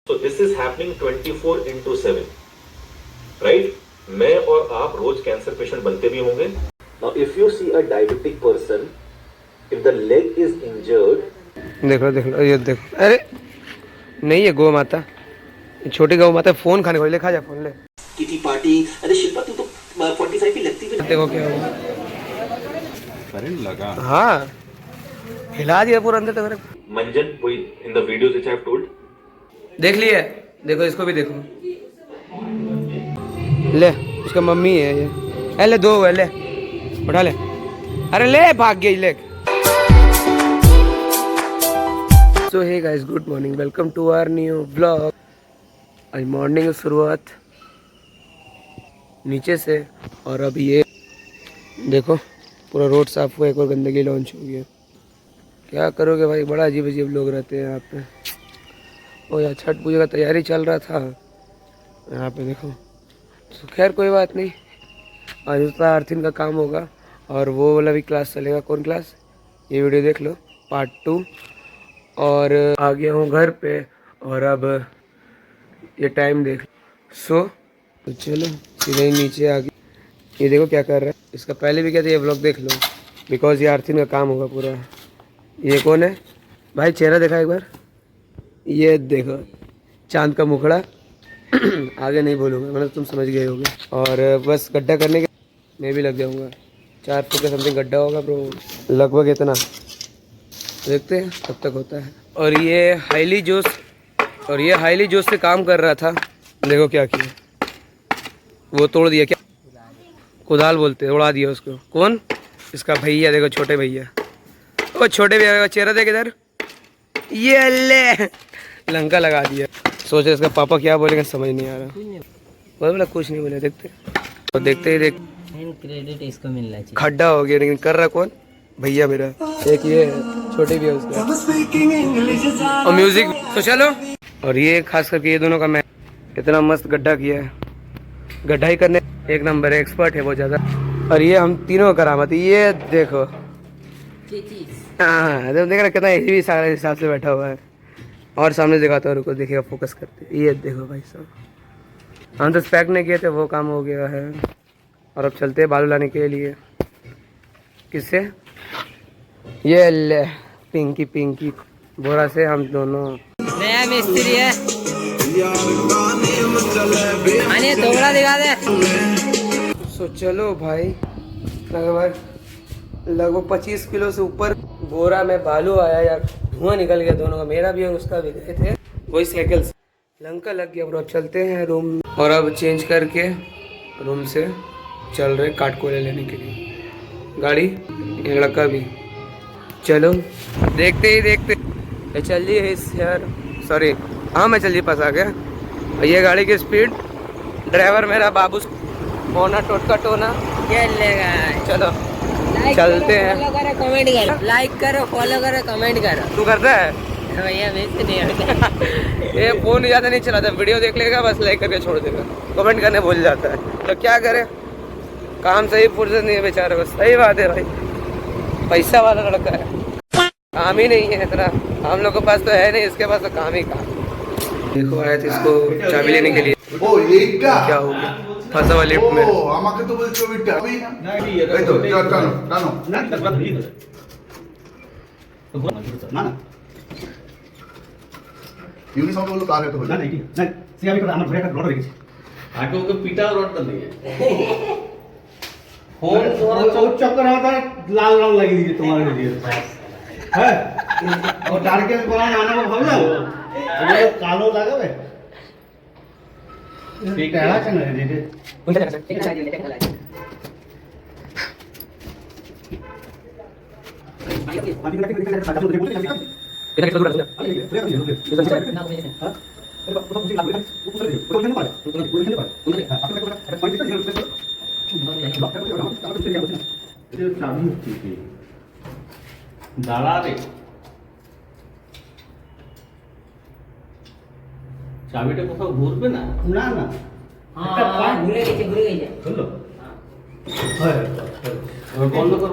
So this is happening 24/7, right? मैं और आप रोज कैंसर पेशेंट बनते भी होंगे. Now if you see a diabetic person, if the leg is injured, देखो देख लो ये देखो. अरे नहीं है गौ माता, छोटी गौ माता. फोन खाने को ले, खा जा फोन ले. Kitty party. अरे शिल्पा तू तो 45 की लगती भी देखो क्या हुआ. करंट लगा. हाँ हिला दिया पूरा अंदर तक. Manjan, we in the videos which I have told. देख लिया. देखो इसको भी देखो. ले उसका मम्मी है ये. ले दो है, ले उठा ले. अरे ले भाग गई ले. So hey guys, good morning, welcome to our new blog. आज मॉर्निंग की शुरुआत नीचे से. और अब ये देखो पूरा रोड साफ हुआ, एक और गंदगी लॉन्च हो गई. क्या करोगे भाई, बड़ा अजीब अजीब लोग रहते हैं यहाँ पे. और यार छठ पूजा का तैयारी चल रहा था यहाँ पे देखो. तो खैर कोई बात नहीं, आज उसका अर्थिन का काम होगा और वो वाला भी क्लास चलेगा. कौन क्लास, ये वीडियो देख लो पार्ट 2. और आ गया हूँ घर पे और अब ये टाइम देख. तो चलो सीधे नीचे आ गया. ये देखो क्या कर रहा है. इसका पहले भी कहते ये व्लॉग देख लो, बिकॉज ये अर्थिन का काम होगा पूरा. ये कौन है भाई, चेहरा देखा एक बार. ये देखो चांद का मुखड़ा. आगे नहीं बोलूँगा, मतलब तुम समझ गए होगे. और बस गड्ढा करने के मैं भी लग जाऊँगा. 4 फुट का समथिंग गड्ढा होगा ब्रो, लगभग इतना. देखते हैं कब तक होता है. और ये हाईली जोश से काम कर रहा था. देखो क्या किया, वो तोड़ दिया. क्या कुदाल बोलते हैं, उड़ा दिया उसको. कौन, इसका भैया. देखो छोटे भैया, ओ छोटे भैया का चेहरा देख इधर. ये ले लंका लगा दिया. सोचे इसका पापा क्या बोलेंगे समझ नहीं आ रहा. बोला कुछ नहीं बोले. देखते और देखते ही देख क्रेडिट इसको मिलना चाहिए. खड्डा हो गया, लेकिन कर रहा कौन, भैया मेरा. एक ये छोटे भैया उसका. और म्यूजिक तो चलो. और ये खास करके ये दोनों का मैं इतना मस्त गड्ढा किया है. गड्ढा ही करने एक नंबर है, एक्सपर्ट है बहुत ज़्यादा. और ये हम तीनों का करामत. ये देखो हाँ, देख रहा कितना हेवी सारे हिसाब से बैठा हुआ है. और सामने दिखाता हूँ, रुको देखिएगा फोकस करते. ये देखो भाई साहब, हम तो स्पैक नहीं किए थे, वो काम हो गया है. और अब चलते हैं बालू लाने के लिए. किससे, ये ले पिंकी बोरा से हम दोनों. नया मिस्त्री है, आने थोड़ा दिखा दे. सो चलो भाई, लगभग 25 किलो से ऊपर बोरा में बालू आया यार. धुआं निकल गया दोनों का, मेरा भी और उसका भी. गए थे वही साइकिल से, लंका लग गया ब्रो. अब चलते हैं रूम. और अब चेंज करके रूम से चल रहे काटकोले लेने के लिए. गाड़ी ये लड़का भी. चलो देखते ही देखते चलिए इस यार, सॉरी हाँ मैं चलिए पास आ गया. ये गाड़ी की स्पीड, ड्राइवर मेरा बाबू टोना टोटका टोना. चलो चलते हैं. फॉलो करो, कमेंट करो, लाइक करो, फॉलो करो, कमेंट करो. तू करता है भैया मिस्त्री नहीं. ये फोन ज़्यादा नहीं चलाता, वीडियो देख लेगा बस, लाइक करके छोड़ देगा, कमेंट करने भूल जाता है. तो क्या करे, काम सही फुर्सत नहीं है बेचारे को. सही बात है भाई, पैसा वाला लड़का है, काम ही नहीं है इतना. हम लोग के पास तो है नहीं, इसके पास तो काम ही काम. देखो आया था इसको चाबी लेने के लिए. क्या हो गया, फंसा हुआ लिफ्ट में. আমাকে তো বলছো ওইটা এই তো টানো টানো না না ইউনিফর্ম বলো কার এটা হলো না এটি না সে আমি আমার ঘরে একটা রড রেখেছি. আগে ওকে পিটা রডটা দিয়ে ফোন তোমার চৌক চক্কর আমার লাল রং লাগিয়ে দিয়েছে তোমার দিয়ে. হ্যাঁ ও ডার্কেস বলা না আনাবো ভাবলাম ওগুলো কালো লাগাবে. এটা আছে না রেডি দাঁড়া রে, চাবিটা কোথাও ঘুরবে না. না না হ্যাঁ ভুলে গেছে হলো বন্ধ কর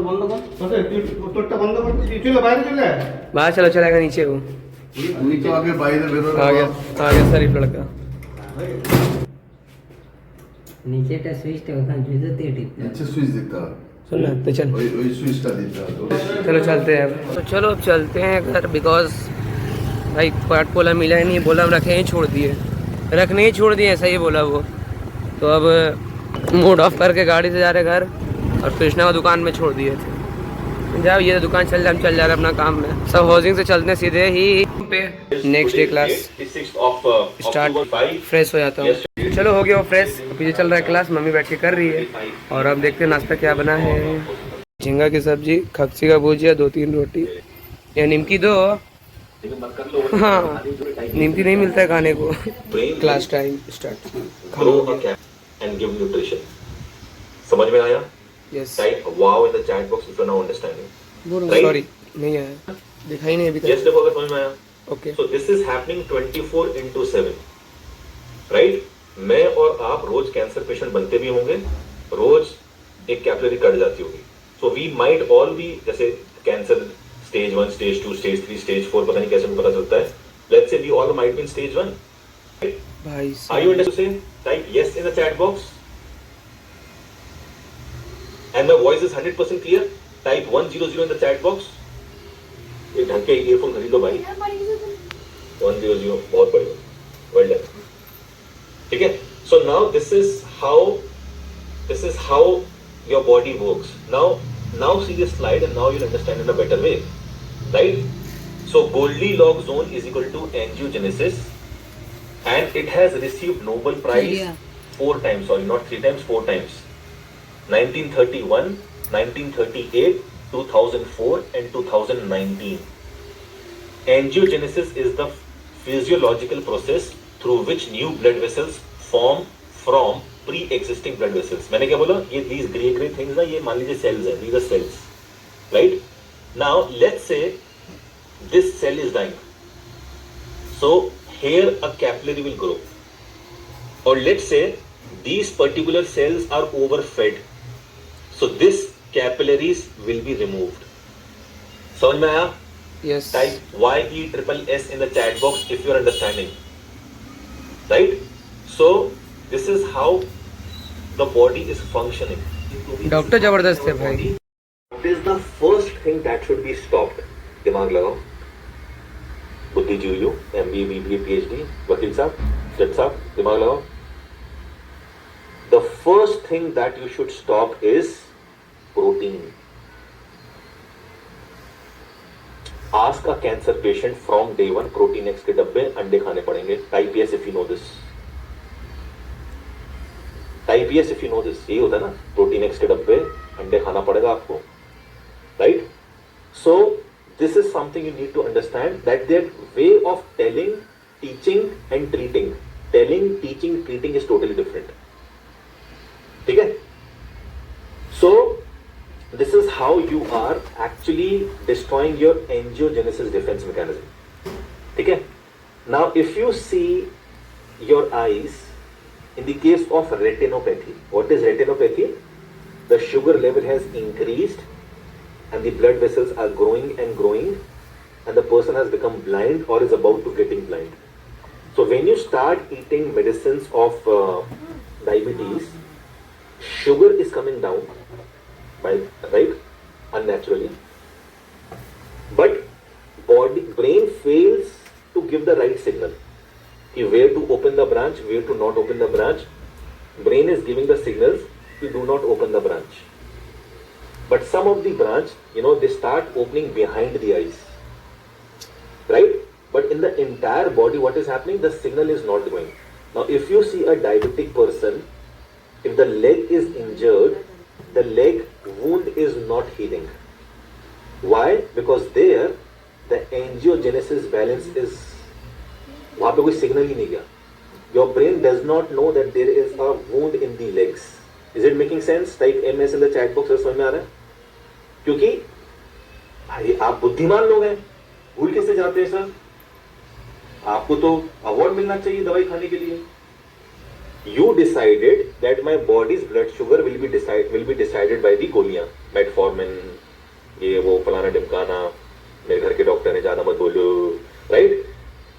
তোরটা বন্ধ করতে চলো বাইরে চলে. बाहर चलो, चलेगा नीचे वो. तो आगे बाई दे बेरो आ गया शरीफ लड़का। নিচে একটা সুইচটা ওখানে জুজোতে টিপতে नीचे स्विच दिखता सुन ना तो चल वही स्विच का दिखता तो चलो चलते हैं अब। तो चलो अब चलते हैं घर, बिकॉज भाई पार्ट पोला मिला ही नहीं, बोला हम रखे ही छोड़ दिए, रखने ही छोड़ दिए, ऐसा ही बोला वो। तो अब मूड ऑफ करके गाड़ी से जा रहे घर, और कृष्णा को दुकान में छोड़ दिए थे। जाओ ये दुकान चल जा, हम चल जा रहे अपना काम में। सब हाउसिंग से चलते सीधे ही पे next day class start. Fresh हो जाता हूँ। चलो हो गया वो फ्रेश, पीछे चल रहा है क्लास, मम्मी बैठ के कर रही है। और अब देखते हैं नाश्ता क्या बना है। झींगा की सब्जी, खक्सी का भुजिया, 2-3 रोटी, या निमकी दो। हाँ निमकी नहीं मिलता है खाने को। Class time start. and give nutrition. समझ में आया? Yes Type wow in the chat box if you're now understanding. Right? Sorry नहीं आया, दिखाई नहीं अभी Yes, तक। देखो अगर समझ में आया। Okay So this is happening 24/7, right? मैं और आप रोज कैंसर पेशेंट बनते भी होंगे, रोज एक कैपिलरी कट जाती होगी। So we might all be, जैसे cancer stage 1, stage 2, stage 3, stage 4, पता नहीं कैसे पता चलता है। Let's say we all might be in stage 1. भाई Are you understanding? Type yes in the chat box. And my voice is 100% clear. Type 100 in the chat box. ये ढंग के ईयरफोन खरीदो भाई। 100 बहुत बढ़िया। Well done. ठीक है? So now this is how your body works. Now see this slide and now you'll understand in a better way, right? So Goldilocks zone is equal to angiogenesis, and it has received Nobel Prize 4 times. Sorry, not 3 times, 4 times. 1931, 1938, 2004, and 2019. Angiogenesis is the physiological process through which new blood vessels form from pre-existing blood vessels. मैंने क्या बोला? ये these grey things ना, ये मान लीजिए cells हैं, these are cells, right? Now let's say this cell is dying, so here a capillary will grow, or let's say these particular cells are overfed, so this capillaries will be removed. समझ में आया? Yes Type YESSS in the chat box if you are understanding. Right? So this is how the body is functioning. Doctor जबरदस्त है भाई। What is the first thing that should be stopped? दिमाग लगाओ। बुद्धिजीवी, MBA, BBA, PhD, वकील साहब, जज साहब, दिमाग लगाओ। The first thing that you should stop is protein. Ask a cancer patient from day 1, Protein X के डब्बे अंडे खाने पड़ेंगे। Type yes if you know this. Type yes if you know this. यही होता है ना, Protein X के डब्बे अंडे खाना पड़ेगा आपको, right? So this is something you need to understand, that their way of telling, teaching and treating. Telling, teaching, treating is totally different. ठीक है? So this is how you are actually destroying your angiogenesis defense mechanism. ठीक है? Now if you see your eyes, in the case of retinopathy, what is retinopathy? The sugar level has increased and the blood vessels are growing and growing, and the person has become blind or is about to getting blind. So when you start eating medicines of diabetes, sugar is coming down, right, unnaturally, but brain fails to give the right signal. Where to open the branch, where to not open the branch. Brain is giving the signals, you do not open the branch. But some of the branch, they start opening behind the eyes, right? But in the entire body, what is happening? The signal is not going. Now, if you see a diabetic person, if the leg is injured, the leg wound is not healing. Why? Because there, the angiogenesis balance is, वहाँ पे कोई signal ही नहीं गया. Your brain does not know that there is a wound in the legs. Is it making sense? Type MS in the chat box, समझ में आ रहा है? क्योंकि भाई आप बुद्धिमान लोग हैं, भूल कैसे जाते हैं सर? आपको तो अवार्ड मिलना चाहिए दवाई खाने के लिए. You decided that my body's blood sugar will be decided by the गोलियां, मेटफॉर्मिन, ये वो फलाना ढिमकाना, मेरे घर के डॉक्टर ने ज्यादा मत बोलो, राइट?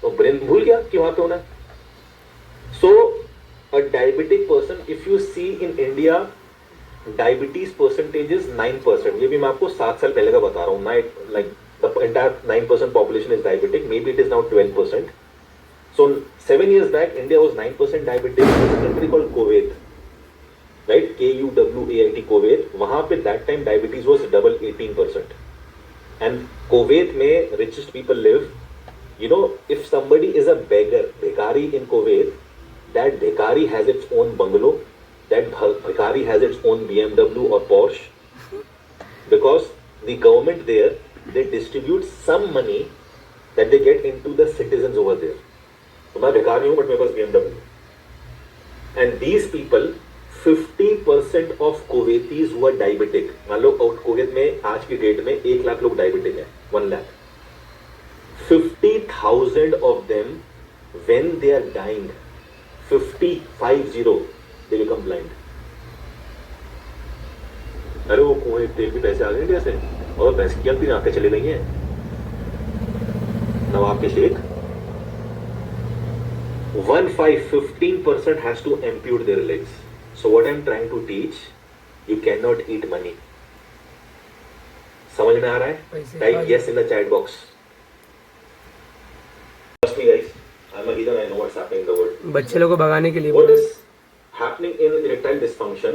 तो ब्रेन भूल गया कि वहां पे होना है. So a diabetic person, if you see in India, diabetes percentage is 9%. ये भी मैं आपको 7 साल पहले का बता रहा हूँ. Like the entire 9% population is diabetic. May be it is now 12%. So 7 years back, India was 9% diabetic. There was a country called Kuwait, right? Kuwait, Kuwait. वहाँ पे that time diabetes was double 18%. And Kuwait में richest people live. You know, if somebody is a beggar, bhikari in Kuwait, that bhikari has its own bungalow. That bhikari has its own BMW or Porsche. Because the government there, they distribute some money that they get into the citizens over there. तो मैं भिखारी हूं but मेरे पास BMW. And these people, 50% of Kuwaitis हुआ diabetic. मान लो Kuwait में आज की डेट में 1 लाख लोग डायबिटिक हैं. 1 lakh. 50,000 of them when they are dying, 50 they become blind. अरे वो कुएं तेल के पैसे आ गए इंडिया से और भैंस की तीन आंखें चली गई हैं. नवाब के Sheikh 15% has to ampute their legs. So what I'm trying to teach, you cannot eat money. समझ में आ रहा है? Type yes in the chat box. Trust me guys, I'm a heathen, I know what's happening in the world. बच्चे लोगों को भगाने के लिए. What is happening in erectile dysfunction?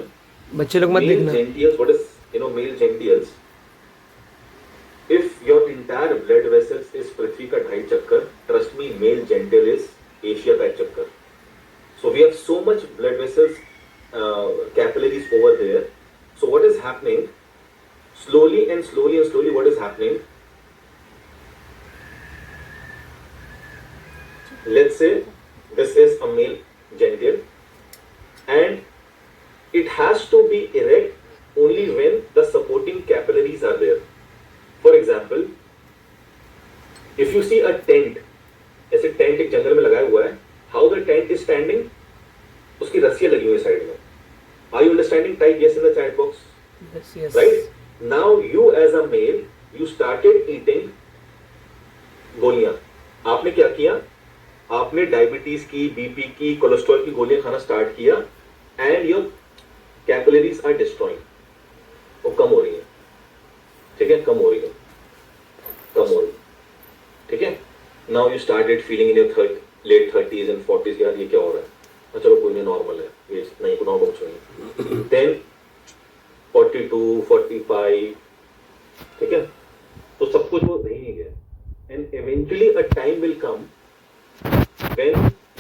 बच्चे लोग मत Male देखना. genitals, what is, male genitals? If your entire blood vessels is पृथ्वी का 2.5 चक्कर, trust me, male genital is Asia का चक्कर. So we have so much blood vessels, capillaries over there. So what is happening? Slowly, what is happening? Let's say this is a male genital, and it has to be erect only when the supporting capillaries are there. For example, if you see a tent, ऐसे tent एक जंगल में लगाया हुआ है. How the tent is standing, उसकी रस्सियां लगी हुई साइड में. Are you understanding? Type yes in the chat box. Right now you as a male, you started eating गोलियां. आपने क्या किया? आपने डायबिटीज की, बीपी की, कोलेस्ट्रॉल की गोलियां खाना स्टार्ट किया and your capillaries are destroying. वो कम हो रही है. ठीक है, कम हो रही है. ठीक है. Now you started feeling in your late 30s and 40s, यार ये क्या हो रहा है? चलो कोई नहीं, नॉर्मल है ये, नहीं को नॉर्मल चाहिए. Then 42, 45, ठीक है. तो सब कुछ वो नहीं गया. And eventually a time will come when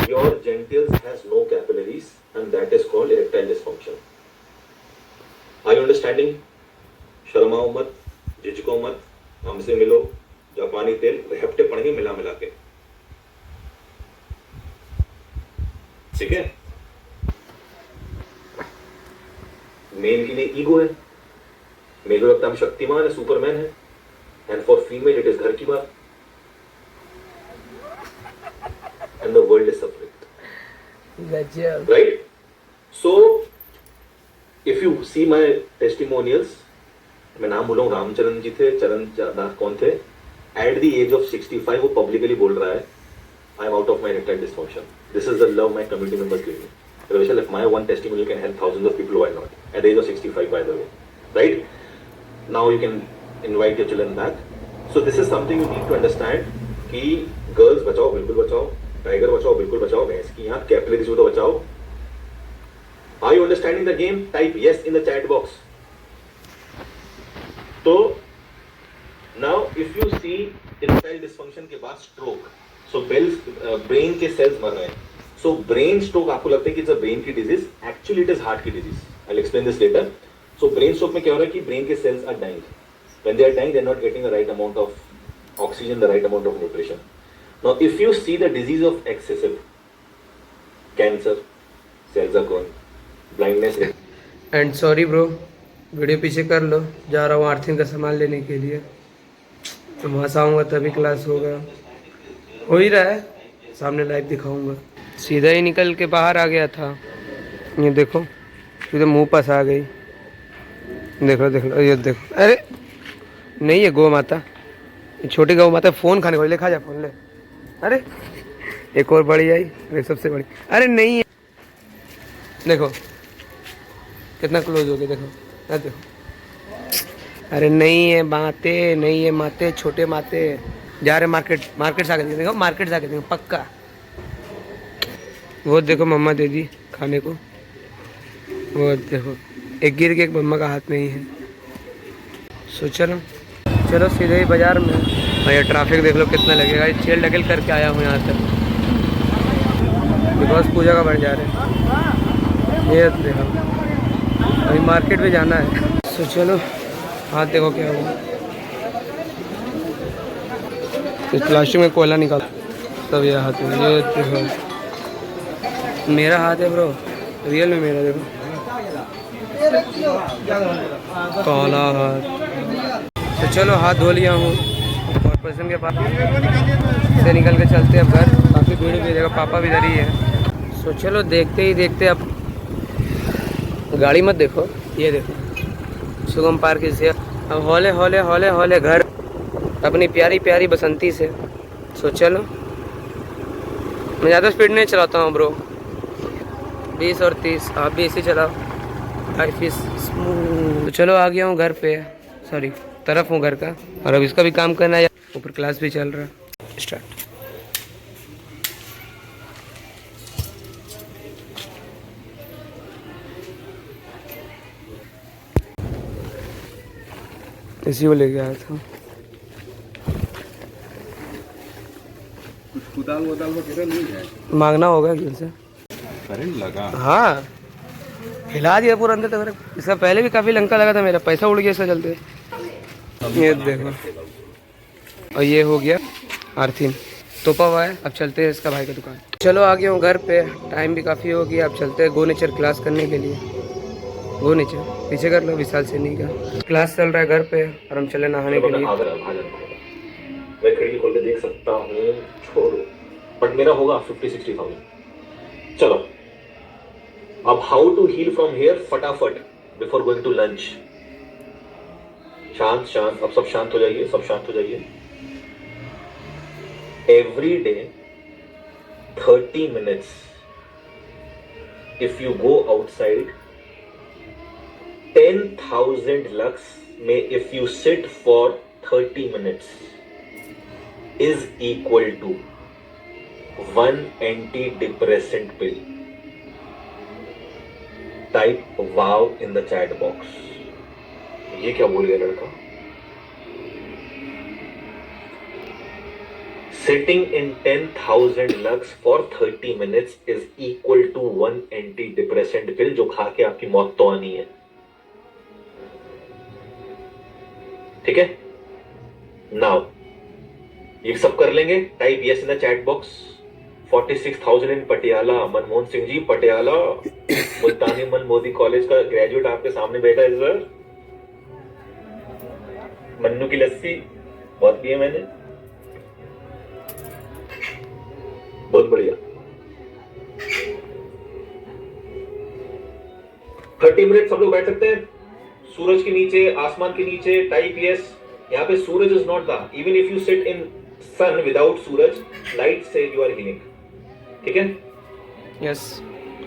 your genitals has no capillaries and that is called erectile dysfunction. Are you understanding? शर्माओ मत, झिझको मत, हमसे मिलो. जापानी तेल हफ्ते पड़ेंगे मिला के. ठीक है. मेल के लिए ईगो है. मेल को लगता है हम शक्तिमान है, सुपरमैन है. And for female it is घर की बात. And the world is suffering. Right? So if you see my testimonials, मैं नाम बोलूं, रामचरण जी थे, चरण दास कौन थे, एट द एज ऑफ 65 वो पब्लिकली बोल रहा है, I am out of my erectile dysfunction. This is the love my community members give me. Ravishal, if my one testimonial can help thousands of people, why not? At the age of 65, by the way. Right? Now you can invite your children back. So this is something you need to understand कि girls बचाओ, बिल्कुल बचाओ. Tiger बचाओ, बिल्कुल बचाओ. भैंस की यहाँ capillaries को तो बचाओ. Are you understanding the game? Type yes in the chat box. तो now if you see erectile dysfunction के बाद stroke. So brain के cells मर रहे हैं. So brain stroke आपको लगता है कि it's a brain की disease, actually it is heart की disease. I'll explain this later. So brain stroke में क्या हो रहा है कि brain के cells are dying. When they are dying, they are not getting the right amount of oxygen, the right amount of nutrition. Now if you see the disease of excessive cancer, cells are growing, blindness. And sorry bro, video पीछे कर लो, जा रहा हूँ earthing का सामान लेने के लिए. तो वहाँ से आऊँगा तभी क्लास होगा. हो ही रहा है, सामने लाइव दिखाऊंगा. सीधा ही निकल के बाहर आ गया था. ये देखो, सीधे मुंह पास आ गई. देख लो ये देखो. अरे नहीं, ये गौ माता, ये छोटी गौ माता. फ़ोन खाने को ले, खा जा फ़ोन ले. अरे एक और बड़ी आई, अरे सबसे बड़ी, अरे नहीं है, देखो कितना क्लोज हो गया, देखो देखो, अरे नहीं है माते, नहीं है माते, छोटे माते जा रहे मार्केट, मार्केट से आके देखो, मार्केट से आके देखो पक्का। वो देखो मम्मा दे दी खाने को, वो देखो एक गिर के, एक मम्मा का हाथ नहीं है। सो चलो चलो सीधे ही बाजार में। और ये ट्रैफिक देख लो कितना लगेगा, ये चेल ढकेल करके आया हूँ यहाँ तक, बिकॉज पूजा का बन जा रहे हैं। ये देखो अभी मार्केट में जाना है। सो चलो हाथ देखो क्या हुआ, इस प्लास्टिक में कोयला निकाल तब ये हाथ में, ये देखो मेरा हाथ है ब्रो, रियल में मेरा, देखो काला हाथ। तो चलो हाथ धो लिया हूँ, कॉर्पोरेशन के पास से निकल के चलते हैं अब घर, काफ़ी भीड़ भी, देखो पापा भी इधर ही है। सो चलो देखते ही देखते, अब गाड़ी मत देखो, ये देखो सुगम पार्क से अब हौले हौले हौले हौले घर अपनी प्यारी प्यारी बसंती से। सो चलो मैं ज़्यादा स्पीड नहीं चलाता हूँ ब्रो, 20 और 30, आप भी इसी चलाओ, लाइफ इज स्मूथ। तो चलो आ गया हूँ घर पे, सॉरी तरफ हूँ घर का, और अब इसका भी काम करना है, ऊपर क्लास भी चल रहा है। स्टार्ट। इसी को लेके आया था। कुदाल वदाल वगैरह नहीं है, मांगना होगा गिल से। करंट लगा। हाँ हिला दिया पूरा अंदर तक, इसका पहले भी काफ़ी लंका लगा था, मेरा पैसा उड़ गया इसका चलते। ये देखो, और ये हो गया आर्थिन तोपा हुआ है। अब चलते हैं इसका भाई की दुकान। चलो आ गया हूँ घर पे, टाइम भी काफ़ी हो गया, अब चलते हैं गो नेचर क्लास करने के लिए। गो नेचर पीछे कर लो, विशाल सैनी का क्लास चल रहा है घर पे, और हम चले नहाने के लिए। मैं खिड़की खोल के देख सकता हूँ, छोड़ो, बट मेरा होगा 50-60,000। चलो अब how to heal from here फटाफट बिफोर गोइंग टू लंच। शांत शांत, अब सब शांत हो जाइए, सब शांत हो जाइए। Every day 30 minutes if you go outside, 10,000 lux में if you sit for 30 minutes is equal to 1 antidepressant pill. Type wow in the chat box. ये क्या बोल गया लड़का? Sitting in 10,000 lux for 30 minutes is equal to 1 antidepressant pill, जो खा के आपकी मौत तो आनी है। ठीक है? Now ये सब कर लेंगे, type yes in the chat box. 46,000 इन पटियाला। मनमोहन सिंह जी पटियाला, मुल्तानी मल मोदी कॉलेज का ग्रेजुएट आपके सामने बैठा है सर। मन्नू की लस्सी बहुत पी है मैंने, बहुत बढ़िया। 30 मिनट सब लोग बैठ सकते हैं सूरज के नीचे, आसमान के नीचे। Type yes. यहाँ पे suraj is not the, even if you sit in sun without suraj, light से यू आर हीलिंग। ठीक है? यस।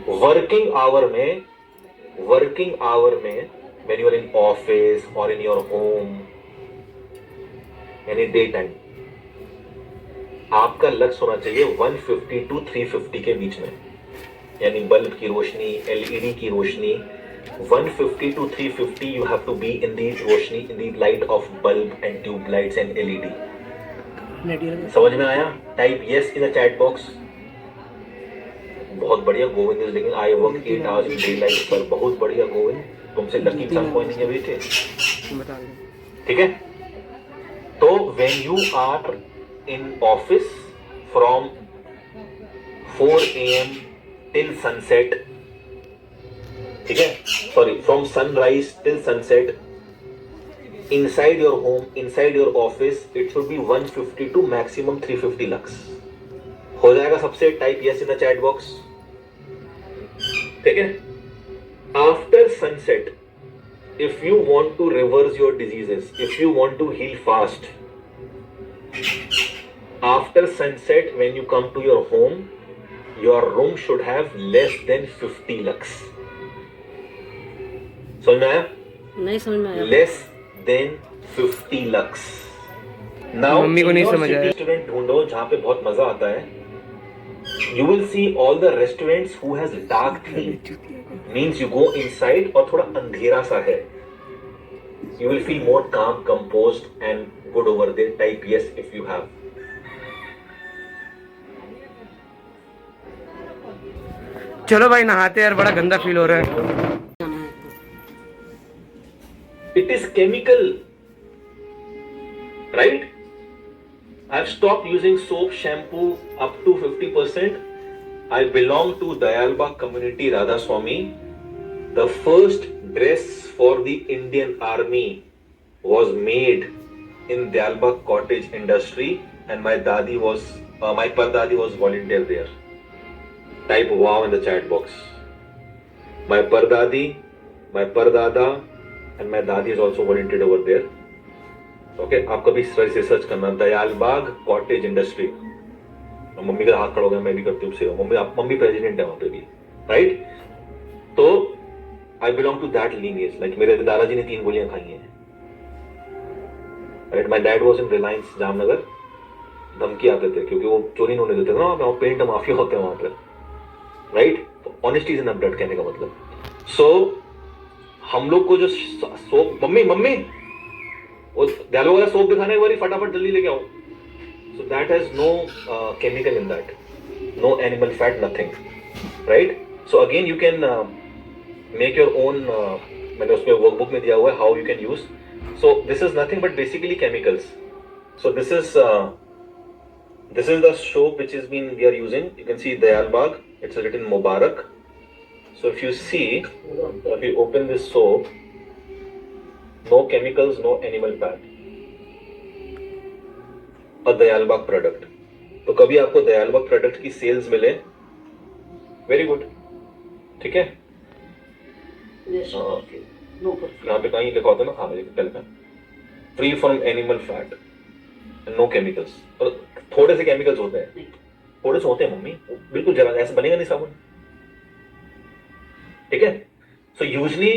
वर्किंग आवर में when you are in office और इन योर होम, यानी डे टाइम, आपका लक्ष्य होना चाहिए 150 to 350 के बीच में, यानी बल्ब की रोशनी, एलईडी की रोशनी। 150 to 350 you have to be in the Roshni, in the light of bulb and tube lights and LED। समझ में आया? Type yes in the chat box. बहुत बढ़िया गोविंद इज लिखिंग I work 8 hours in daylight पर। बहुत बढ़िया गोविंद, तुमसे लकी इंसान कोई नहीं है बेटे। ठीक है? तो when you are in office from 4 AM till sunset, ठीक है, sorry, from sunrise till sunset, inside your home, inside your office, it should be 150 to maximum 350 lux। हो जाएगा सबसे? Type yes in the chat box. ठीक है? After sunset, if you want to reverse your diseases, if you want to heal fast, After sunset, when you come to your home, your room should have less than 50 lux. समझ में आया? नहीं समझ में आया। Less than 50 lux. Now, mummy को नहीं समझ आया। रेस्टोरेंट ढूंढो जहाँ पे बहुत मजा आता है. You will see all the restaurants who has dark theme. Means you go inside और थोड़ा अंधेरा सा है. You will feel more calm, composed and good over there. Type yes if you have. चलो भाई नहाते यार, बड़ा गंदा फील हो रहा है। It is chemical, right? I've stopped using soap, shampoo up to 50%. I belong to Dayalbagh community, Radha Swami. The first dress for the Indian Army was made in Dayalbagh cottage industry, and my dadi was, my pardadi was volunteer there. Type wow in the chat box. My pardadi, my pardada, and my dadi is also volunteered over there. Okay, आप कभी research करना Dayalbagh cottage industry. Mummy का हाथ खड़ा हो गया, मैं भी करती हूँ सेवा. मम्मी प्रेसिडेंट है वहां पे भी, राइट? तो I belong to that lineage. Like मेरे दादाजी ने 3 गोलियां खाई हैं, right? My dad was in Reliance Jamnagar. धमकी आते थे क्योंकि वो चोरी नहीं होने देते ना, वहाँ पेंट माफिया होते हैं वहां पे, राइट? तो honesty is in the blood कहने का मतलब. सो हम लोग को जो सोप, मम्मी वो दयालबाग वाला सोप दिखाने एक बार फटाफट जल्दी लेके आओ. So that has no chemical in that, no animal fat, nothing, right? So again you can make your own. मैंने उसमें वर्कबुक में दिया हुआ है how you can use. So this is nothing but basically chemicals. So this is the soap which is been we are using. You can see Dayalbagh. It's written Mubarak. So if you see, if you open this soap, no chemicals, no animal fat. A Dayalbagh product. तो कभी आपको Dayalbagh product की sales मिले, very good, ठीक है? यहाँ पे कहीं लिखा होता है ना, हाँ पहले का free from animal fat, no chemicals. और थोड़े से केमिकल्स होते हैं, थोड़े से होते हैं मम्मी, बिल्कुल जरा ऐसे बनेगा नहीं साबुन, ठीक है? सो यूजली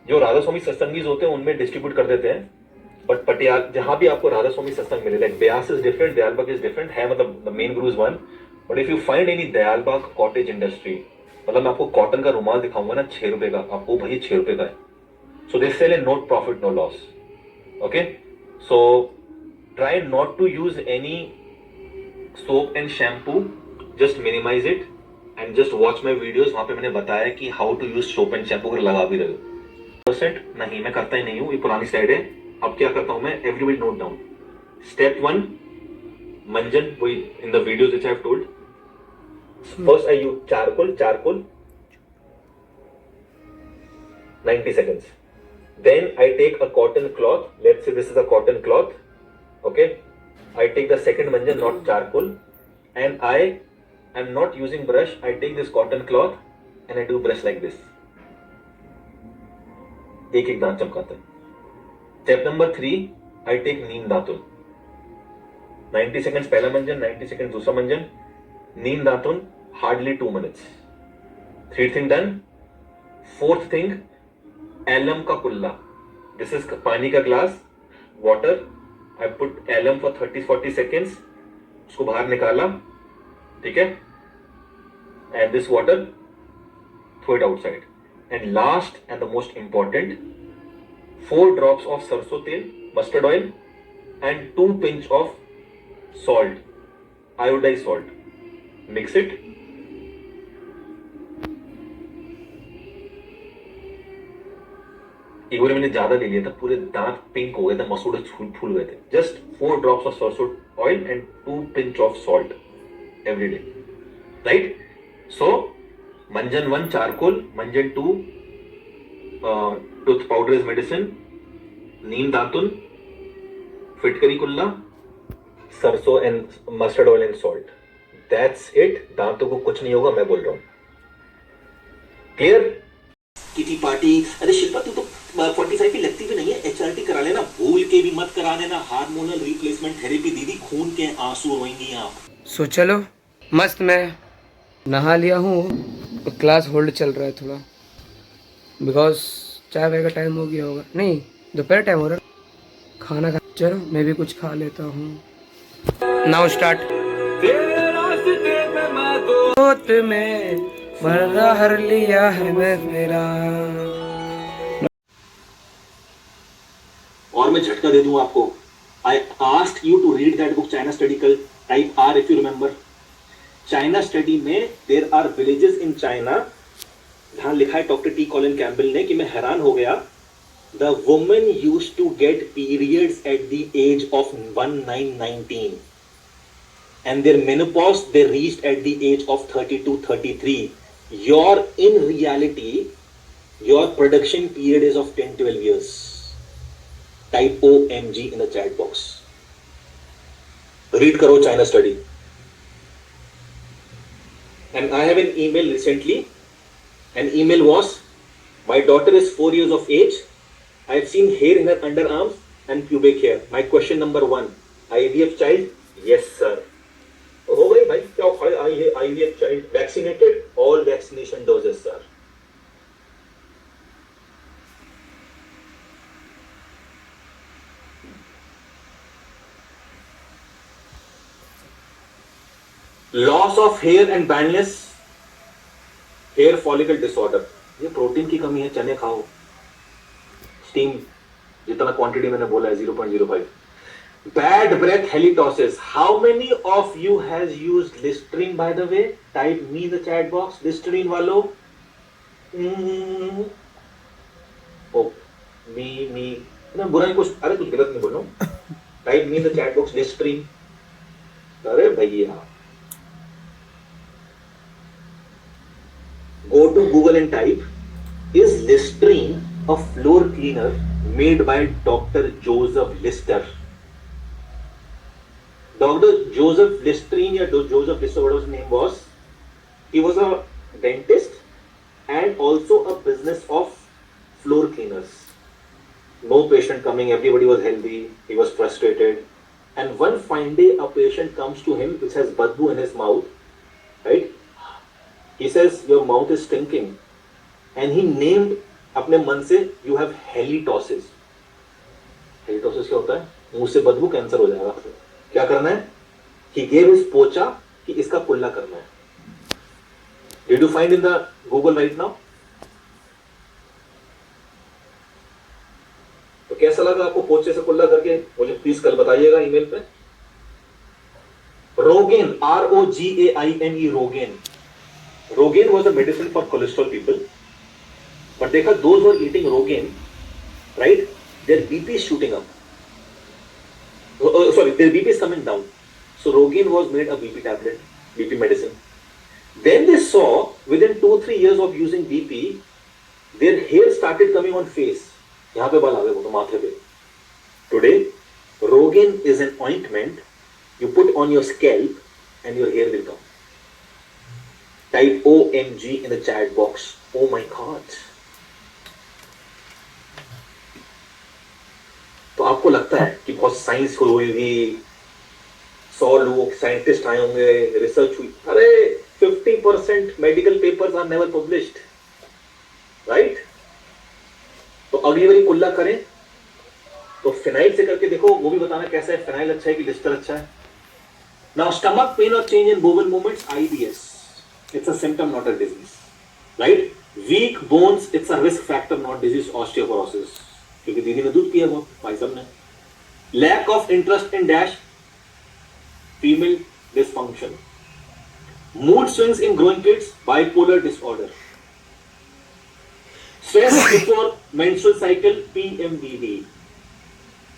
जो राधा स्वामी सत्संगीज होते हैं उनमें डिस्ट्रीब्यूट कर देते हैं. बट पटियाला जहां भी आपको राधा स्वामी सत्संग मिले, like Beas is different, Dayalbagh is different है, मतलब the main Guru is one. But if you find any Dayalbagh cottage industry, मतलब मैं आपको कॉटन का रुमाल दिखाऊंगा ना 6 रुपए का, आपको भाई 6 रुपए का है. So they sell in no profit no loss. Okay, so try not to use any soap and shampoo, just minimize it and just watch my videos. वहां पे मैंने बताया कि how to use soap and shampoo. अगर लगा भी रहे हो % नहीं, मैं करता ही नहीं हूँ, ये पुरानी स्लाइड है. अब क्या करता हूं मैं, एवरीबडी नोट डाउन. स्टेप 1 मंजन, वही in the videos which I have told. First I use charcoal 90 seconds. Then I take a cotton cloth. Let's say this is a cotton cloth. Okay, I take the second manjan, not charcoal, and I am not using brush. I take this cotton cloth and I do brush like this. एक दांत चमकाता है. Step number 3, I take Neem दातुन. 90 seconds पहला मंजन, 90 seconds दूसरा मंजन. नीम दातुन hardly 2 minutes. 3rd thing done. 4th thing, alum का कुल्ला. This is पानी का glass, water. I put alum for 30-40 seconds. उसको बाहर निकाला, ठीक है? And this water, throw it outside. And last and the most important, 4 drops of sarson tel, mustard oil, and 2 pinch of salt, iodized salt. Mix it. एक बार मैंने ज्यादा ले लिया था, पूरे दांत पिंक हो गए थे, मसूड़े फूल गए थे. Just 4 drops of sarson oil and 2 pinch of salt every day. Right? So, Manjan 1 charcoal, Manjan 2 tooth powder is medicine, नीम दातुन, फिटकरी कुल्ला, सरसों and mustard oil and salt. That's it. दांतों को कुछ नहीं होगा, मैं बोल रहा हूं. क्लियर? Kitty party. अरे शिल्पा तू तो 45 की लगती भी नहीं है, HRT करा लेना, भूल के भी मत करा देना, हार्मोनल रिप्लेसमेंट थेरेपी। दीदी खून के आंसू रोएंगी आप। सो चलो मस्त, मैं नहा लिया हूँ, तो क्लास होल्ड चल रहा है थोड़ा, बिकॉज चाय वाय का टाइम हो गया होगा, नहीं दोपहर टाइम हो रहा है, खाना खा, चलो मैं भी कुछ खा लेता हूँ। Now start. में मर्रा हर लिया है मैं मेरा। और मैं झटका दे दूं आपको। I asked you to read that book China Study कल, type R if you remember. China Study में there are villages in China, ध्यान लिखा है डॉक्टर टी कॉलिन कैम्बल ने, कि मैं हैरान हो गया। The women used to get periods at the age of 19 and their menopause they reached at the age of 32-33. In reality your production period is of 10-12 years. Type OMG in the chat box. Read karo China Study. And I have an email recently. An email was, my daughter is 4 years of age. I have seen hair in her underarms and pubic hair. My question number 1, IVF child? Yes sir. हो गई भाई, क्या खड़े आई है IVF child? Vaccinated? All vaccination doses sir. Loss of hair and baldness, hair follicle disorder, ये protein की कमी है, चने खाओ, स्टीम जितना क्वांटिटी मैंने बोला है 0.05. Bad breath halitosis, how many of you has used Listerine by the way? Type me in the chat box, Listerine वालों। ओ मी ना बुरा ही कुछ, अरे कुछ गलत नहीं बोल रहा हूं, type me in the chat box Listerine. अरे भैया go to Google and type, is Listerine a floor cleaner made by Dr. Joseph Lister? Dr. Joseph Listerine or Joseph Lister, whatever his name was, he was a dentist and also a business of floor cleaners. No patient coming, everybody was healthy, he was frustrated, and one fine day a patient comes to him which has badbu in his mouth, right? He says your mouth is stinking, and he named अपने मन से you have halitosis. Halitosis क्या होता है? मुंह से बदबू, cancer हो जाएगा। क्या करना है? He gave his पोचा कि इसका कुल्ला करना है. Did you find in the Google right now? तो कैसा लगा आपको पोचे से कुल्ला करके? मुझे प्लीज कल बताइएगा ईमेल पे. Rogaine, ROGAINE, Rogaine. Rogaine was a medicine for cholesterol people, but देखा those who are eating Rogaine, right? Their BP is shooting up. Their BP is coming down. So Rogaine was made a BP tablet, BP medicine. Then they saw within 2-3 years of using BP, their hair started coming on face. यहाँ पे बाल आ गए, वो तो माथे पे. Today, Rogaine is an ointment you put on your scalp and your hair will come. Type OMG in the chat box. Oh my God. तो आपको लगता है कि बहुत साइंस होगी, 100 लोग साइंटिस्ट आए होंगे, रिसर्च हुई? अरे 50% medical papers are never published, right? तो अगली बारी कुल्ला करें तो फिनाइल से करके देखो, वो भी बताना कैसा है, फिनाइल अच्छा है कि लिस्टर अच्छा है. नाउ स्टमक पेन और change in bowel movements, IBS. It's a symptom, not a disease, right? Weak bones, it's a risk factor, not disease. Osteoporosis, क्योंकि दीदी ने दूध पिया बहुत, भाई साहब ने. Lack of interest in dash, female dysfunction. Mood swings in growing kids, bipolar disorder. Stress before menstrual cycle, PMDD.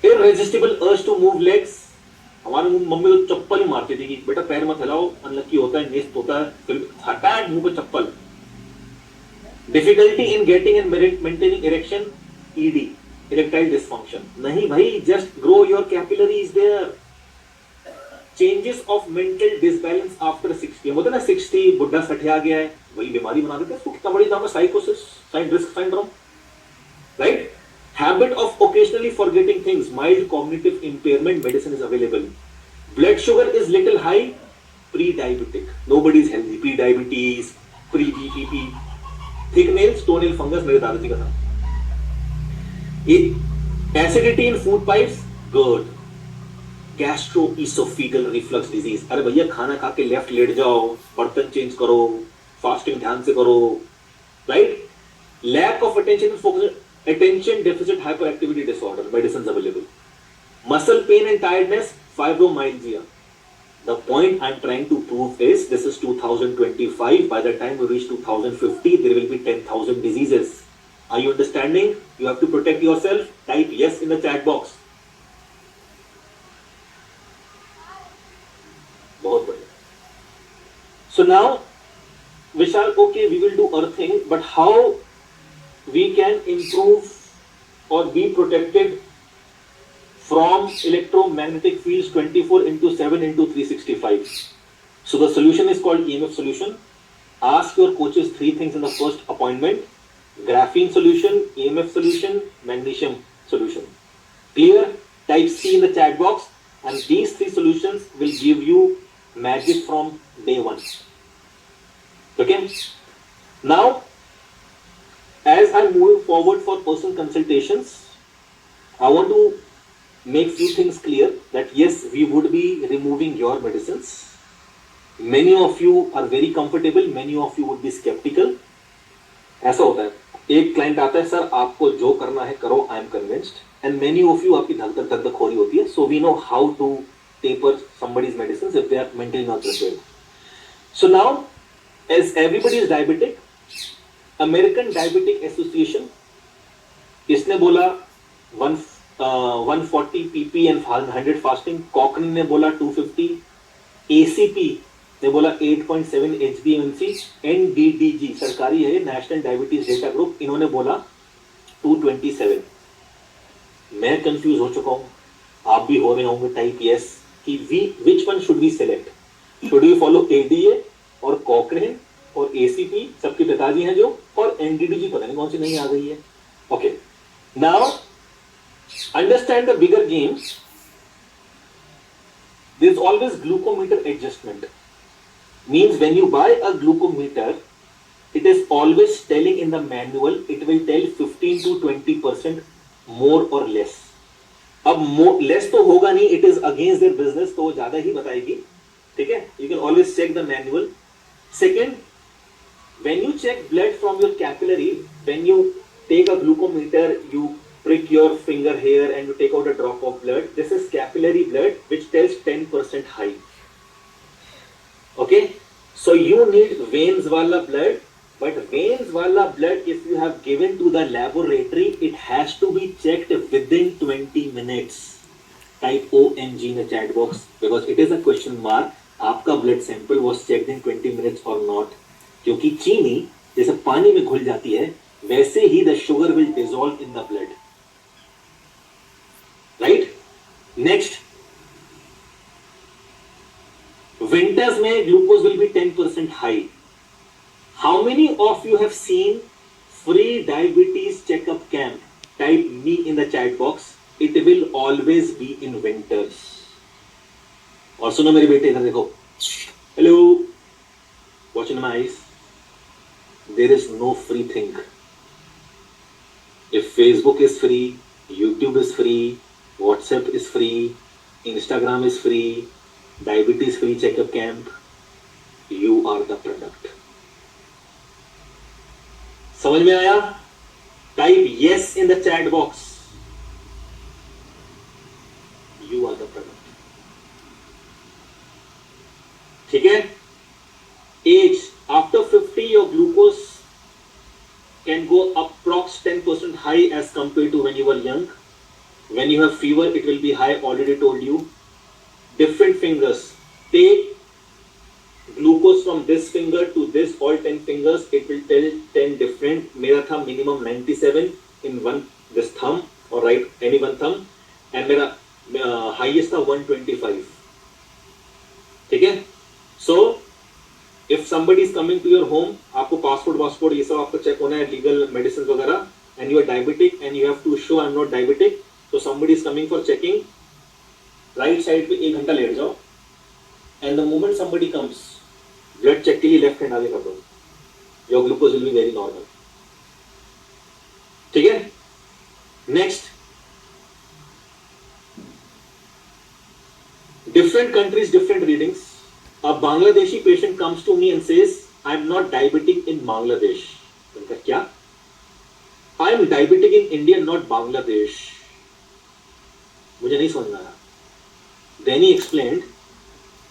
Irresistible urge to move legs. हमारे मम्मी तो चप्पल ही मारती थी कि बेटा पैर मत हिलाओ, अनलकी होता है, नेस्ट होता है, फिर हटाए मुंह पे चप्पल. Difficulty in getting and maintaining erection, ED, erectile dysfunction. नहीं भाई, just grow your capillaries there. Changes of mental disbalance after 60. होता है ना 60 बुढ़ा सठिया गया है, वही बीमारी बना देते हैं. कितना बड़ी नाम है, साइकोसिस, risk syndrome, right? Habit of occasionally forgetting things, mild cognitive impairment, medicine is available. Blood sugar is little high, pre-diabetic. Nobody is healthy. Pre-diabetes, pre-BPP. Thick nails, toenail fungus, मेरे दादाजी का था. Acidity in food pipes, GERD. Gastroesophageal reflux disease. अरे भैया खाना खा के left late जाओ, बर्तन चेंज करो, फास्टिंग ध्यान से करो, right? Lack of attention and focus, attention deficit hyperactivity disorder, medicines available. Muscle pain and tiredness, fibromyalgia. The point I'm trying to prove is this is 2025. By the time we reach 2050, there will be 10,000 diseases. Are you understanding? You have to protect yourself. Type yes in the chat box. बहुत बढ़िया. So now, Vishal, okay, we will do earthing, but how we can improve or be protected from electromagnetic fields 24/7 into 365? So the solution is called EMF solution. Ask your coaches 3 things in the first appointment: graphene solution, EMF solution, magnesium solution. Clear? Type C in the chat box, and these 3 solutions will give you magic from day 1. Okay? Now, as I'm moving forward for personal consultations, I want to make few things clear that yes, we would be removing your medicines. Many of you are very comfortable, many of you would be skeptical. ऐसा होता है, एक client आता है, sir आपको जो करना है करो, I am convinced, and many of you आपकी धक धक हो रही होती है. So we know how to taper somebody's medicines if they are mentally not prepared. So now, as everybody is diabetic, American diabetic association इसने बोला 140 pp एंड 100 फास्टिंग. कॉकरन ने बोला 250. एसीपी ने बोला 8.7 HbA1c. एनडीडीजी सरकारी है, नेशनल डायबिटीज डेटा ग्रुप, इन्होंने बोला 227. मैं कंफ्यूज हो चुका हूं, आप भी हो रहे होंगे. टाइप यस कि which one should we select? Should we follow ADA और कॉकरेन और एसीपी, सबके पिताजी हैं जो, और एनडीडीजी पता नहीं कौन सी नहीं आ गई है. Okay, now understand the bigger game. There is always glucometer adjustment. Means when you buy a glucometer, it is always telling in the manual, it will tell 15 to 20% more or less. अब less तो होगा नहीं, it is against their business, तो वो ज्यादा ही बताएगी. ठीक है, you can always check the manual. Second, when you check blood from your capillary, when you take a glucometer, you prick your finger here and you take out a drop of blood. This is capillary blood which tells 10% high. Okay, so you need veins wala blood, but veins wala blood, if you have given to the laboratory, it has to be checked within 20 minutes. Type OMG in the chat box because it is a question mark. आपका blood sample was checked in 20 minutes or not? क्योंकि चीनी जैसे पानी में घुल जाती है, वैसे ही the sugar will dissolve in the blood. Right? Next, winters में glucose will be 10% high. How many of you have seen free diabetes checkup camp? Type me in the chat box. It will always be in winters. और सुनो मेरे बेटे, इधर देखो. Hello, watch in my eyes. There is no free thing. If Facebook is free, YouTube is free, WhatsApp is free, Instagram is free, diabetes free checkup camp, you are the product. समझ में आया? Type yes in the chat box. You are the product. ठीक है? Age, after 50 your glucose can go approx 10% high as compared to when you were young. When you have fever, it will be high, already told you. Different fingers, take glucose from this finger to this, all 10 fingers, it will tell 10 different. मेरा था minimum 97 in one, this thumb, or right, any one thumb, and मेरा highest था 125. ठीक है? So if somebody is coming to your home, आपको passport ये सब आपको चेक होना है, लीगल मेडिसिन वगैरह, and you are diabetic and you have to show I'm not diabetic, so somebody is coming for checking, right side पे 1 घंटा late जाओ, and the moment somebody comes, blood check के लिए left hand आगे कर दो, your glucose will be very normal. ठीक है? Next, different countries, different readings. A Bangladeshi patient comes to me and says, I'm not diabetic in Bangladesh. उनका क्या? I am diabetic in India, not Bangladesh. मुझे नहीं समझ में आया. Then he explained,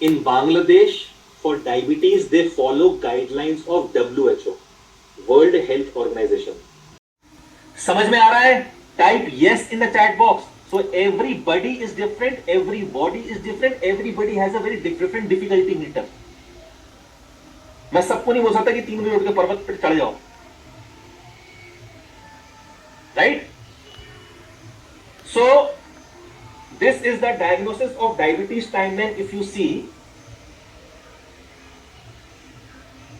in Bangladesh, for diabetes, they follow guidelines of WHO, World Health Organization. समझ में आ रहा है? Type yes in the chat box. So everybody is different, every body is different, everybody has a very different difficulty meter. मैं सबको नहीं बोल सकता कि 3 बजे उठ के पर्वत पर चढ़ जाओ, right? So this is the diagnosis of diabetes timeline. If you see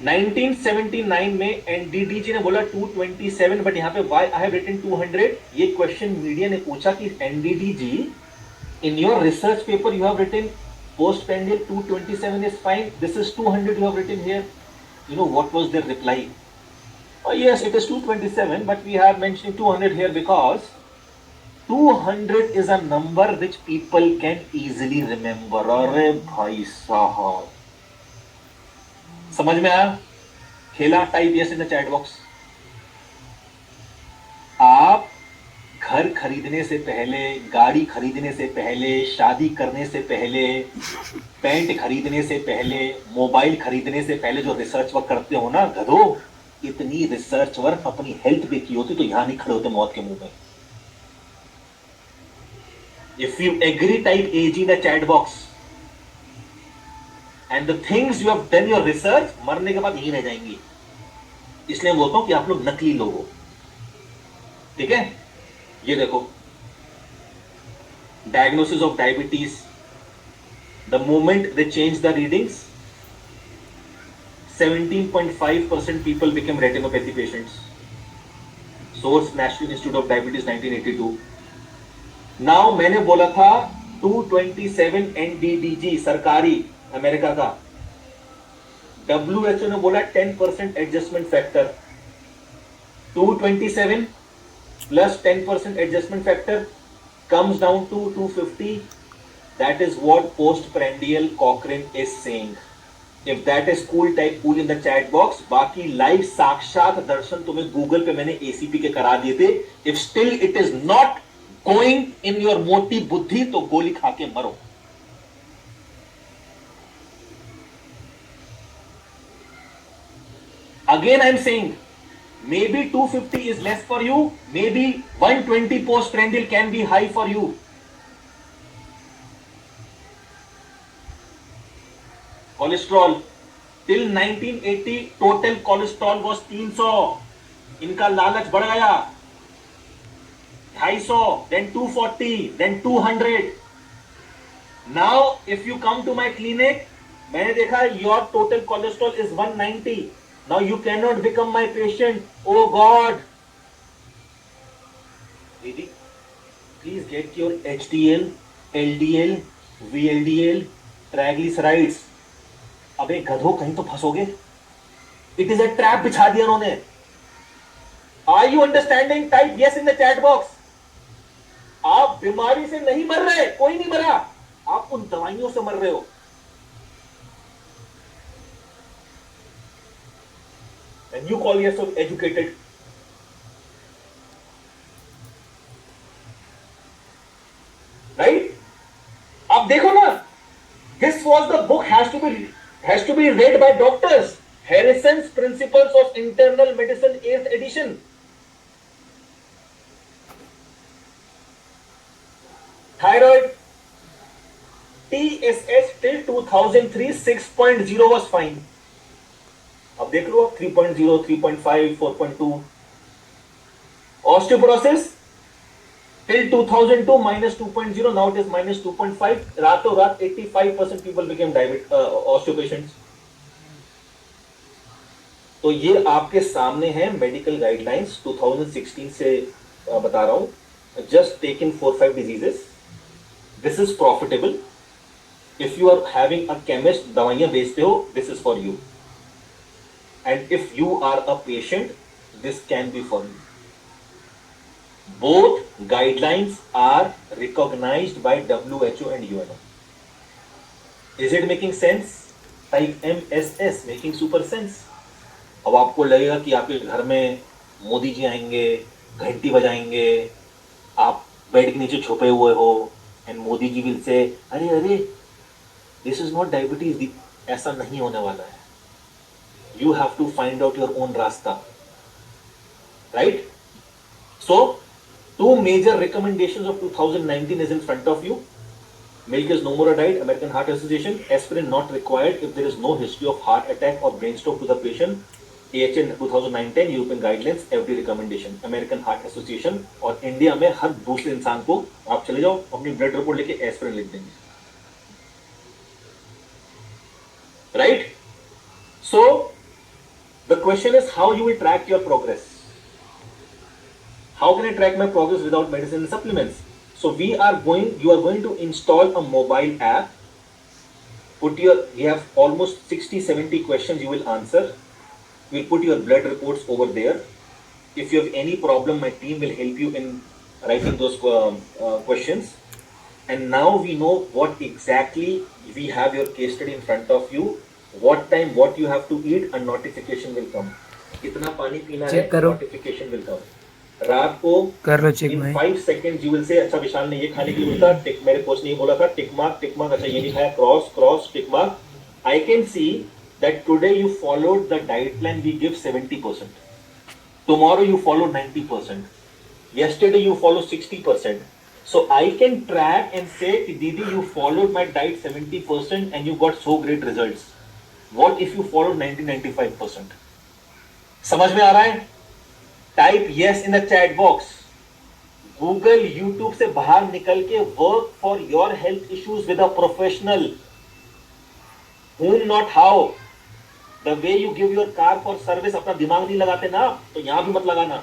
1979 में NDDG ने बोला 227, बट यहाँ पे why I have written 200. ये क्वेश्चन मीडिया ने पूछा कि NDDG in your research paper you have written postprandial 227 is fine, this is 200 you have written here. You know what was their reply? Oh yes, it is 227, but we have mentioned 200 here because 200 is a number which people can easily remember. अरे भाई साहब, समझ में आया? खेला? Type yes in the chat box. आप घर खरीदने से पहले, गाड़ी खरीदने से पहले, शादी करने से पहले, पैंट खरीदने से पहले, मोबाइल खरीदने से पहले जो रिसर्च वर्क करते हो ना गधो, इतनी रिसर्च वर्क अपनी हेल्थ पे की होती तो यहां नहीं खड़े होते मौत के मुंह में. If you agree, type AG in the chat box. And the things you have done your research, मरने के बाद यहीं रह जाएंगी. इसलिए मैं बोलता हूं कि आप लोग नकली लोग हो. ठीक है? ये देखो, diagnosis of diabetes. The moment they changed the readings, 17.5% people became retinopathy patients. Source National Institute of Diabetes 1982. Now मैंने बोला था 227 NDDG सरकारी अमेरिका का, WHO ने बोला 10% adjustment factor. 227 plus 10% adjustment factor comes down to 250. That is what postprandial Cochrane is saying. If that is cool, type cool in the chat box. बाकी live साक्षात दर्शन तुम्हें गूगल पे मैंने ACP के करा दिए थे. If still it is not going in your मोटी बुद्धि तो गोली खा के मरो. Again I am saying, maybe 250 is less for you, maybe 120 postprandial can be high for you. Cholesterol, till 1980 total cholesterol was 300. इनका लालच बढ़ गया, 250, then 240, then 200. Now if you come to my clinic, मैंने देखा your total cholesterol is 190. Now you cannot become my patient. Oh God. Lady, please get your HDL, LDL, VLDL, triglycerides. अबे गधो, कहीं तो फंसोगे. It is a trap बिछा दिया उन्होंने. Are you understanding? Type yes in the chat box. आप बीमारी से नहीं मर रहे, कोई नहीं मरा. आप उन दवाइयों से मर रहे हो. And you call yourself educated. Right? अब देखो ना, this was the book has to be read by doctors. Harrison's Principles of Internal Medicine, 8th edition. Thyroid, TSH till 2003 6.0 was fine. अब देख लो 3.0, 3.5, 4.2. Osteoporosis till 2002 minus 2.0, now it is minus 2.5. रातों रात 85% people became osteopatients. तो ये आपके सामने है medical guidelines 2016 से बता रहा हूं. Just take in 4-5 diseases. This is profitable. If you are having a chemist, दवाइयां बेचते हो, this is for you. And if you are a patient, this can be for you. Both guidelines are recognized by WHO and UNO. Is it making sense? Type MSS, making super sense. अब आपको लगेगा कि आपके घर में मोदी जी आएंगे, घंटी बजाएंगे, आप बेड के नीचे छुपे हुए हो, and Modi ji will say अरे अरे दिस इज नॉट डायबिटीज. ऐसा नहीं होने वाला है. You have to find out your own रास्ता. Right? So two major recommendations of 2019 is in front of you. Milk is no more a diet. American Heart Association. Aspirin not required if there is no history of heart attack or brain stroke to the patient. AHA 2009-10 European guidelines. FD recommendation. American Heart Association. और India में हर दूसरे इंसान को आप चले जाओ अपनी blood report लेके एस्पिरिन लिख देंगे. Right? So the question is how you will track your progress. How can I track my progress without medicine and supplements? So you are going to install a mobile app. We have almost 60-70 questions you will answer. We'll put your blood reports over there. If you have any problem, my team will help you in writing those questions. And now we know what exactly we have your case study in front of you. What time, what you have to eat, a notification will come. कितना पानी पीना है, notification will come. रात को कर लो check भाई. 5 seconds you will say अच्छा विशाल ने ये खाने के लिए बोला था, टिक मेरे कोच ने ये बोला था, टिक मार्क अच्छा ये नहीं खाया, cross tick mark. I can see that today you followed the diet plan we give 70%. Tomorrow you follow 90%. Yesterday you follow 60%. So I can track and say Didi you followed my diet 70% and you got so great results. What if you followed 90-95%? समझ में आ रहा है? Type yes in the chat box. Google YouTube से बाहर निकल के work for your health issues with a professional. whom not how. The way you give your car for service अपना दिमाग नहीं लगाते ना, तो यहां भी मत लगाना.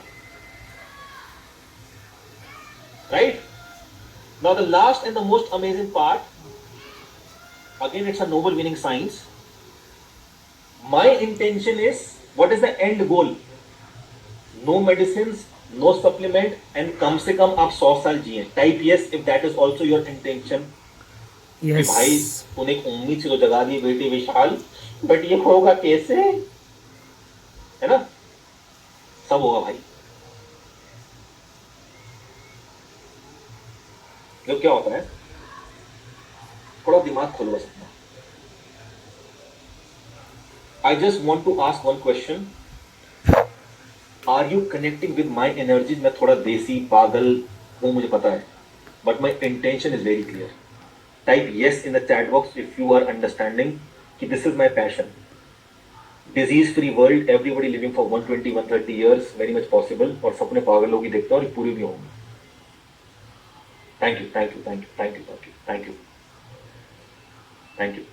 Right? Now the last and the most amazing part, again it's a Nobel winning science. My intention is, what is the end goal? No medicines, no supplement, and कम से कम आप 100 साल जिए. Type yes if that is also your intention. Yes. भाई तूने एक उम्मीद से तो जगा दी बेटी विशाल, बट ये होगा कैसे, है ना? सब होगा भाई. जो क्या होता है, थोड़ा दिमाग खोलो बस अपना. I just want to ask one question. Are you connecting with my energies? मैं थोड़ा देसी पागल हूँ मुझे पता है, but my intention is very clear. Type yes in the chat box if you are understanding कि this is my passion. Disease free world, everybody living for 120-130 years, very much possible. और सपने पागल लोग ही देखते हैं और पूरी भी होंगे. Thank you, thank you, thank you, thank you, thank you, thank you, thank you.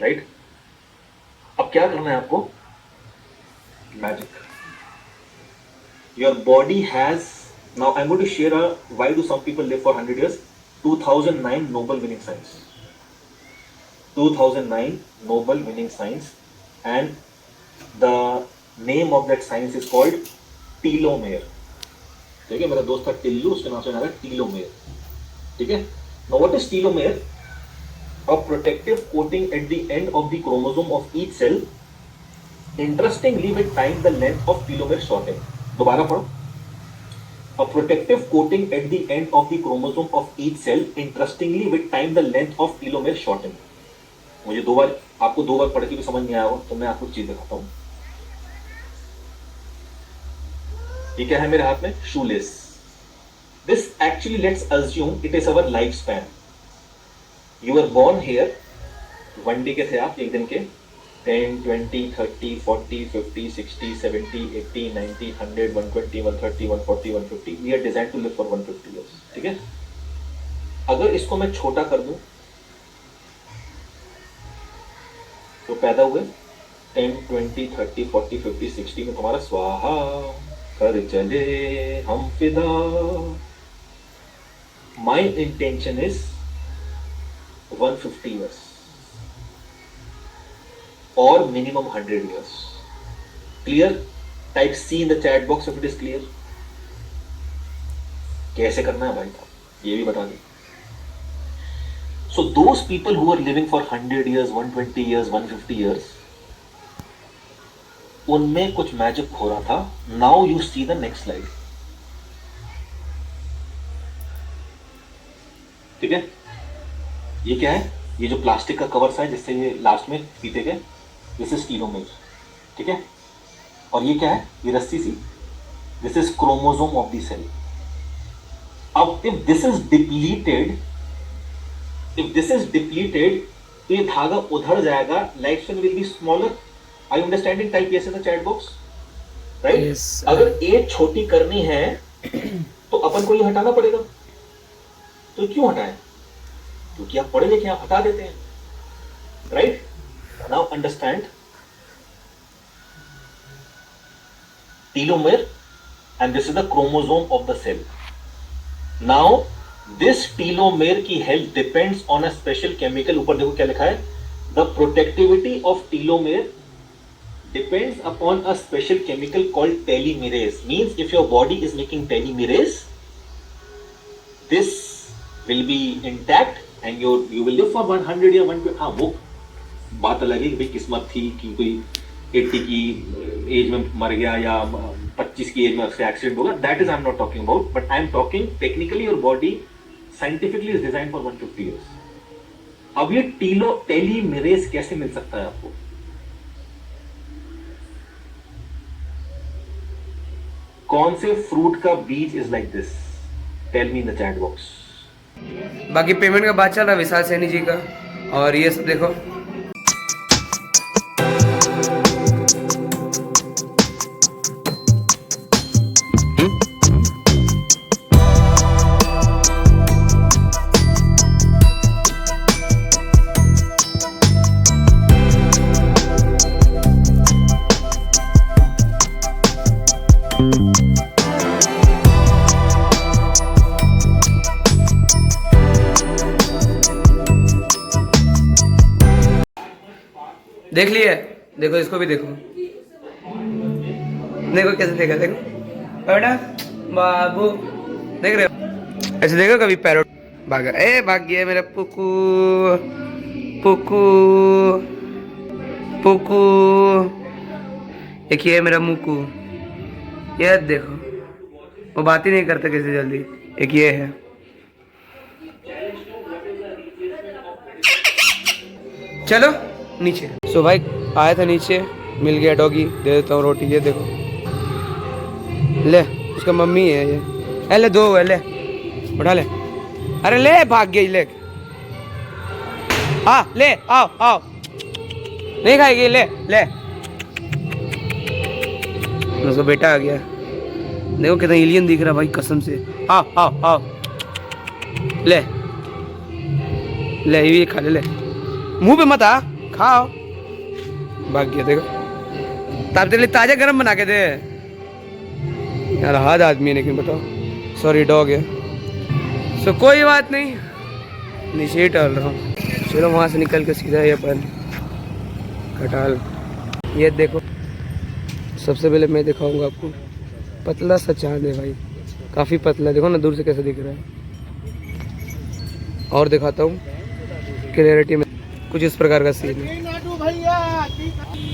Right? अब क्या करना है आपको? Magic. Your body has, now I'm going to share a, why do some people live for 100 years? 2009 Nobel winning science. 2009 Nobel winning science, and the name of that science is called telomere. ठीक है, मेरा दोस्त था टिल्लू, उसके नाम से नाम है टीलोमेयर. ठीक है. Now what is telomere? A protective coating at the end of the chromosome of each cell. Interestingly, with time the length of telomere shorten. दोबारा पढ़ो. A protective coating at the end of the chromosome of each cell. Interestingly, with time the length of telomere shorten. मुझे आपको दो बार पढ़ के भी समझ नहीं आया हो तो मैं आपको चीज दिखाता हूँ. ये क्या है मेरे हाथ में? Shoelace. This actually let's assume it is our lifespan. You were born here. 1 day के थे आप, एक दिन के. 10, 20, 30, 40, 50, 60, 70, 80, 90, 100, 120, 130, 140, 150. We are designed to live for 150 years. ठीक है? अगर इसको मैं छोटा कर दूं तो पैदा हुए 10, 20, 30, 40, 50, 60 में तुम्हारा स्वाहा कर चले हम फिदा. My intention is 150 years or minimum 100 years. Clear? Type C in the chat box if it is clear. कैसे करना है भाई साहब ये भी बता दें. So those people who are living for 100 years, 120 years, 150 years, उनमें कुछ मैजिक हो रहा था. Now you see the next slide. ठीक है, ये क्या है? ये जो प्लास्टिक का कवर सा है जिससे ये लास्ट में पीते गए, दिस इज टीलोमेर. ठीक है, और ये क्या है? ये रस्सी सी, this is chromosome of the cell. अब इफ दिस इज डिप्लीटेड तो ये धागा उधड़ जाएगा, life span will be smaller. I understanding? Type yes in the chat box. Right? अगर एज छोटी करनी है तो अपन को ये हटाना पड़ेगा. तो क्यों हटाएं? क्योंकि आप पढ़े लिखे, आप हटा देते हैं. Right? Now understand. Telomere and this is the chromosome of the cell. Now this telomere की health depends on a special chemical. ऊपर देखो क्या लिखा है, the protectivity of telomere depends upon a special chemical called telomerase. Means if your body is making telomerase, this will be intact and you will live for 100 या 120. हाँ, वो बात अलग है कि भाई किस्मत थी कि कोई 80 की एज में मर गया या 25 की एज में उससे एक्सीडेंट होगा. That is I am not talking about, but I am talking technically your body scientifically is design for 150 years. अब ये टेलीमेरेज कैसे मिल सकता है आपको? कौन से फ्रूट का बीज is like this? Tell me in the chat box. बाकी पेमेंट का बात चल रहा है विशाल सैनी जी का, और ये सब देखो. देख लिए? देखो इसको भी देखो, देखो कैसे देखा. देखो बेटा बाबू, देख रहे हो? ऐसे देखो कभी पैरोट भागा. ए भाग गया मेरा पुकू पुकू पुकू. एक ये मेरा मुकू, ये देखो वो बात ही नहीं करता कैसे जल्दी. एक ये है. चलो नीचे. सो भाई आया था नीचे, मिल गया डॉगी, दे देता हूँ रोटी. ये देखो, ले उसका मम्मी है ये. ले दो है, ले उठा ले. अरे ले, भाग गई. ले हाँ, ले आओ आओ. नहीं खाएगी, ले ले. उसका बेटा आ गया. देखो कितना एलियन दिख रहा भाई कसम से. आओ आओ आओ. ले ले, ये खा ले. ले मुंह पे मत आ, खाओ. भाग गया. देखो तब तेरे लिए ताजा गरम बना के दे. यार हाथ आदमी है लेकिन बताओ. सॉरी डॉग है. सो कोई बात नहीं, नीचे ही टहल रहा हूँ. चलो वहाँ से निकल के सीधा ये अपन कटाल. ये देखो, सबसे पहले मैं दिखाऊंगा आपको पतला सा चांद है भाई, काफ़ी पतला. देखो ना दूर से कैसे दिख रहा है. और दिखाता हूँ क्लियरिटी में. कुछ इस प्रकार का सीन है.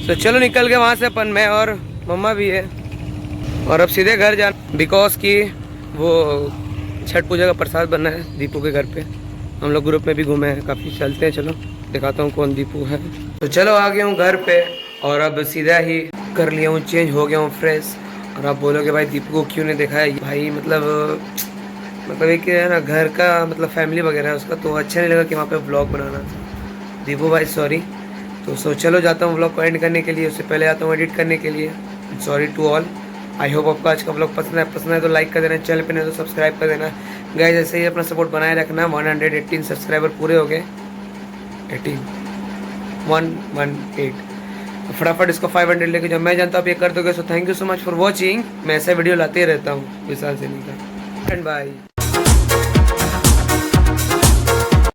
तो चलो निकल गए वहाँ से अपन, मैं और मम्मा भी है. और अब सीधे घर जाना, बिकॉज कि वो छठ पूजा का प्रसाद बनना है दीपू के घर पे. हम लोग ग्रुप में भी घूमे हैं काफ़ी. चलते हैं, चलो दिखाता हूँ कौन दीपू है. तो चलो आ गया हूँ घर पे, और अब सीधा ही कर लिया हूँ चेंज, हो गया हूँ फ्रेश. और आप बोलोगे भाई दीपू को क्यों नहीं देखा है? भाई मतलब एक है ना घर का मतलब फैमिली वगैरह है उसका, तो अच्छा नहीं लगा कि वहाँ पे व्लॉग बनाना. दीपू भाई सॉरी. तो चलो जाता हूँ व्लॉग को एंड करने के लिए. उससे पहले आता हूँ एडिट करने के लिए. Sorry to all. I hope आपको आज का व्लॉग पसंद है तो लाइक कर देना, चैनल पे नहीं तो सब्सक्राइब कर देना. गाइस ऐसे ही अपना सपोर्ट बनाए रखना. 118 सब्सक्राइबर पूरे हो गए. 118 तो फटाफट इसको 500 लेके जाओ। मैं जानता हूँ आप ये कर दोगे। So thank you so much for watching. मैं ऐसा वीडियो लाते रहता हूँ विशाल सैनी का। And bye.